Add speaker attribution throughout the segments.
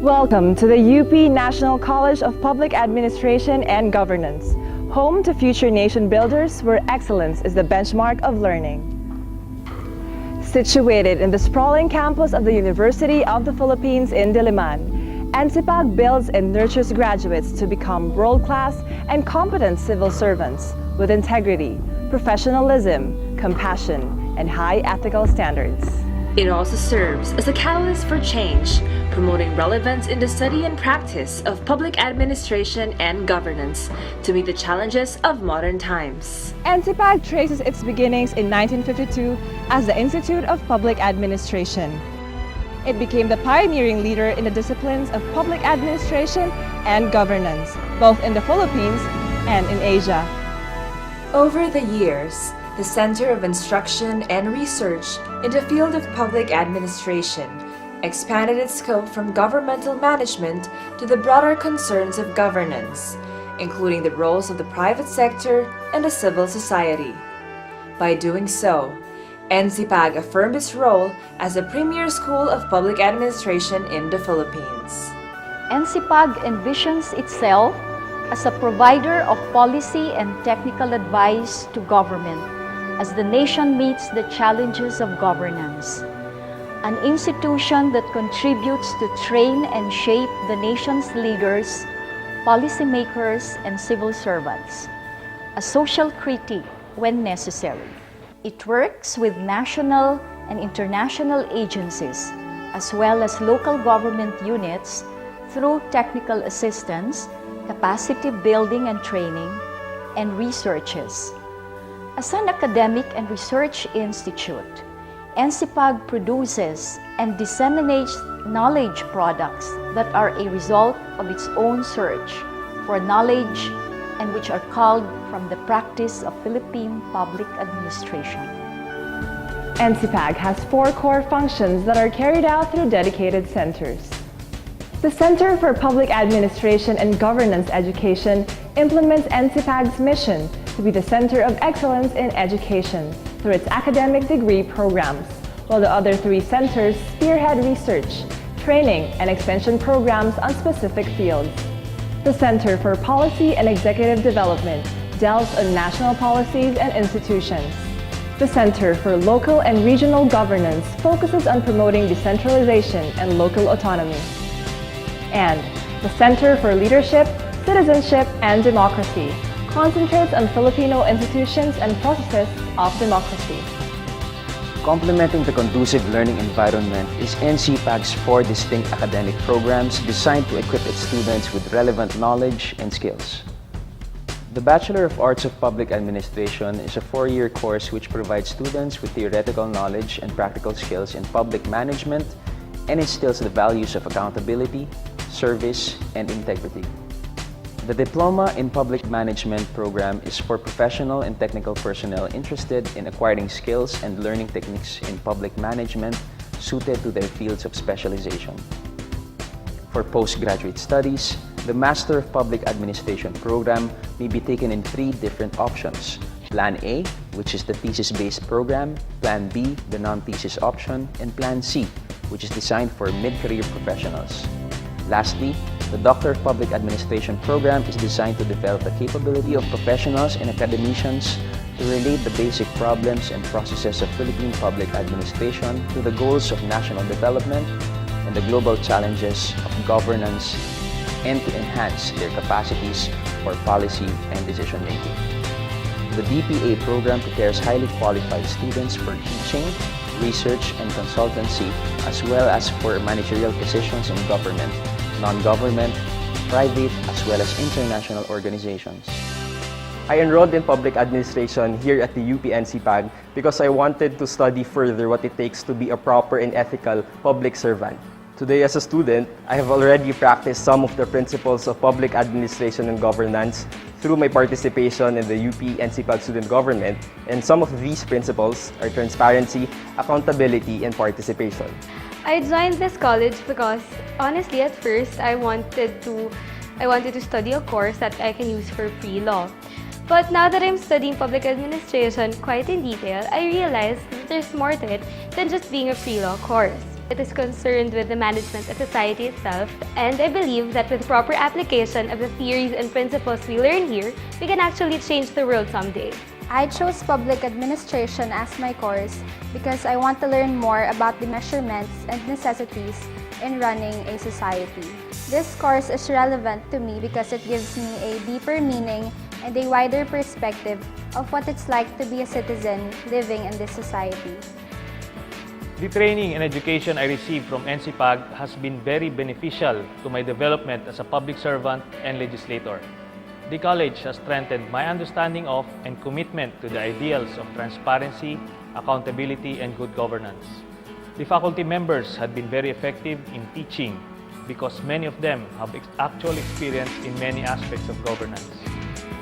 Speaker 1: Welcome to the UP National College of Public Administration and Governance, home to future nation builders where excellence is the benchmark of learning. Situated in the sprawling campus of the University of the Philippines in Diliman, NCPAG builds and nurtures graduates to become world-class and competent civil servants with integrity, professionalism, compassion, and high ethical standards.
Speaker 2: It also serves as a catalyst for change, promoting relevance in the study and practice of public administration and governance to meet the challenges of modern times.
Speaker 1: NCPAG traces its beginnings in 1952 as the Institute of Public Administration. It became the pioneering leader in the disciplines of public administration and governance, both in the Philippines and in Asia.
Speaker 2: Over the years, the Center of Instruction and Research in the field of public administration expanded its scope from governmental management to the broader concerns of governance, including the roles of the private sector and the civil society. By doing so, NCPAG affirmed its role as a premier school of public administration in the Philippines.
Speaker 3: NCPAG envisions itself as a provider of policy and technical advice to government as the nation meets the challenges of governance. An institution that contributes to train and shape the nation's leaders, policymakers, and civil servants. A social critique when necessary. It works with national and international agencies, as well as local government units through technical assistance, capacity building and training, and researches. As an academic and research institute, NCPAG produces and disseminates knowledge products that are a result of its own search for knowledge and which are called from the practice of Philippine public administration.
Speaker 1: NCPAG has 4 core functions that are carried out through dedicated centers. The Center for Public Administration and Governance Education implements NCPAG's mission to be the center of excellence in education through its academic degree programs, while the other 3 centers spearhead research, training, and extension programs on specific fields. The Center for Policy and Executive Development delves on national policies and institutions. The Center for Local and Regional Governance focuses on promoting decentralization and local autonomy. And the Center for Leadership, Citizenship, and Democracy concentrates on Filipino institutions and processes of democracy.
Speaker 4: Complementing the conducive learning environment is NCPAG's 4 distinct academic programs designed to equip its students with relevant knowledge and skills. The Bachelor of Arts of Public Administration is a 4-year course which provides students with theoretical knowledge and practical skills in public management and instills the values of accountability, service, and integrity. The Diploma in Public Management program is for professional and technical personnel interested in acquiring skills and learning techniques in public management suited to their fields of specialization. For postgraduate studies, the Master of Public Administration program may be taken in 3 different options. Plan A, which is the thesis-based program, Plan B, the non-thesis option, and Plan C, which is designed for mid-career professionals. Lastly, the Doctor of Public Administration program is designed to develop the capability of professionals and academicians to relate the basic problems and processes of Philippine public administration to the goals of national development and the global challenges of governance, and to enhance their capacities for policy and decision-making. The DPA program prepares highly qualified students for teaching, research, and consultancy, as well as for managerial positions in government, non-government, private, as well as international organizations.
Speaker 5: I enrolled in public administration here at the UP NCPAG because I wanted to study further what it takes to be a proper and ethical public servant. Today, as a student, I have already practiced some of the principles of public administration and governance through my participation in the UP NCPAG student government, and some of these principles are transparency, accountability, and participation.
Speaker 6: I joined this college because honestly at first I wanted to study a course that I can use for pre-law. But now that I'm studying public administration quite in detail, I realized that there's more to it than just being a pre-law course. It is concerned with the management of society itself, and I believe that with proper application of the theories and principles we learn here, we can actually change the world someday.
Speaker 7: I chose public administration as my course because I want to learn more about the measurements and necessities in running a society. This course is relevant to me because it gives me a deeper meaning and a wider perspective of what it's like to be a citizen living in this society.
Speaker 8: The training and education I received from NCPAG has been very beneficial to my development as a public servant and legislator. The college has strengthened my understanding of and commitment to the ideals of transparency, accountability, and good governance. The faculty members had been very effective in teaching because many of them have actual experience in many aspects of governance.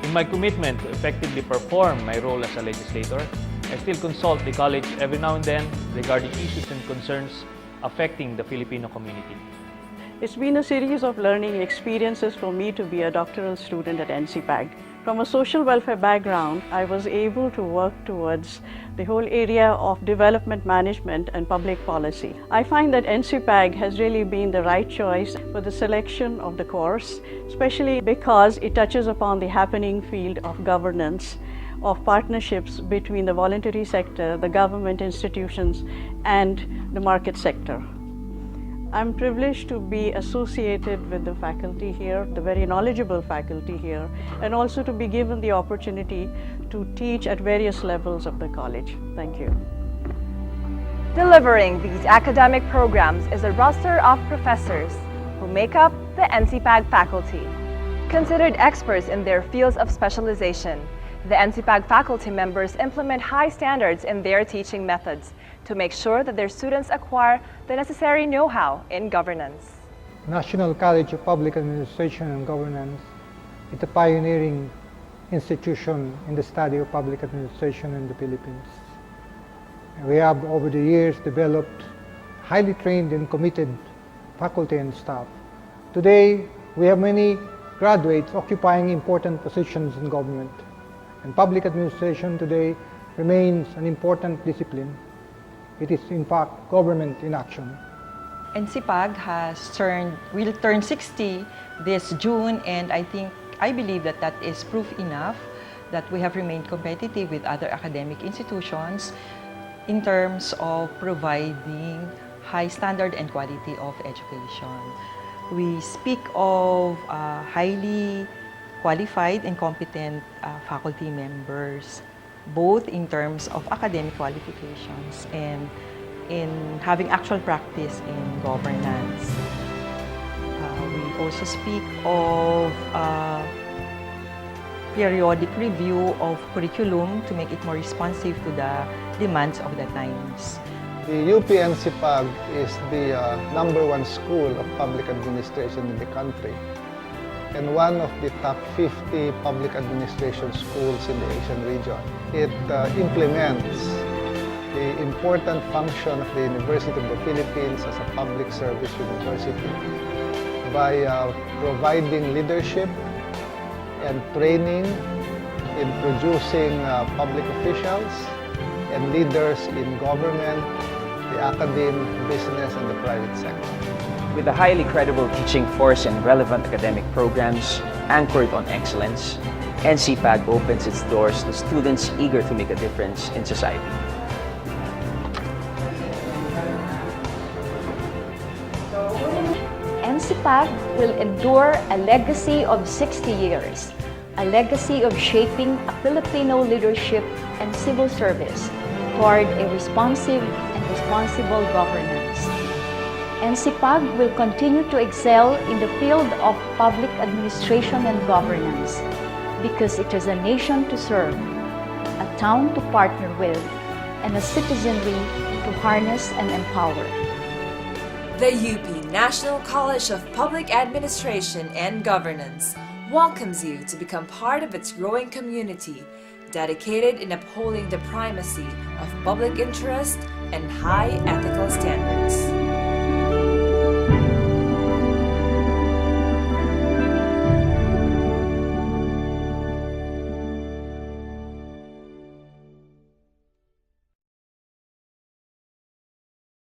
Speaker 8: In my commitment to effectively perform my role as a legislator, I still consult the college every now and then regarding issues and concerns affecting the Filipino community.
Speaker 9: It's been a series of learning experiences for me to be a doctoral student at NCPAG. From a social welfare background, I was able to work towards the whole area of development management and public policy. I find that NCPAG has really been the right choice for the selection of the course, especially because it touches upon the happening field of governance, of partnerships between the voluntary sector, the government institutions, and the market sector. I'm privileged to be associated with the faculty here, the very knowledgeable faculty here, and also to be given the opportunity to teach at various levels of the college. Thank you.
Speaker 1: Delivering these academic programs is a roster of professors who make up the NCPAG faculty. Considered experts in their fields of specialization, the NCPAG faculty members implement high standards in their teaching methods to make sure that their students acquire the necessary know-how in governance.
Speaker 10: National College of Public Administration and Governance is a pioneering institution in the study of public administration in the Philippines. We have over the years developed highly trained and committed faculty and staff. Today, we have many graduates occupying important positions in government. And public administration today remains an important discipline. It is in fact government in action.
Speaker 11: NCPAG will turn 60 this June, and I believe that is proof enough that we have remained competitive with other academic institutions in terms of providing high standard and quality of education. We speak of highly qualified and competent faculty members, both in terms of academic qualifications and in having actual practice in governance. We also speak of periodic review of curriculum to make it more responsive to the demands of the times.
Speaker 12: The UP NCPAG is the #1 school of public administration in the country, and one of the top 50 public administration schools in the Asian region. It implements the important function of the University of the Philippines as a public service university by providing leadership and training in producing public officials and leaders in government, the academe, business, and the private sector.
Speaker 4: With a highly credible teaching force and relevant academic programs anchored on excellence, NCPAG opens its doors to students eager to make a difference in society.
Speaker 3: NCPAG will endure a legacy of 60 years, a legacy of shaping a Filipino leadership and civil service toward a responsive and responsible governance. NCPAG will continue to excel in the field of public administration and governance because it is a nation to serve, a town to partner with, and a citizenry to harness and empower.
Speaker 2: The UP National College of Public Administration and Governance welcomes you to become part of its growing community, dedicated in upholding the primacy of public interest and high ethical standards.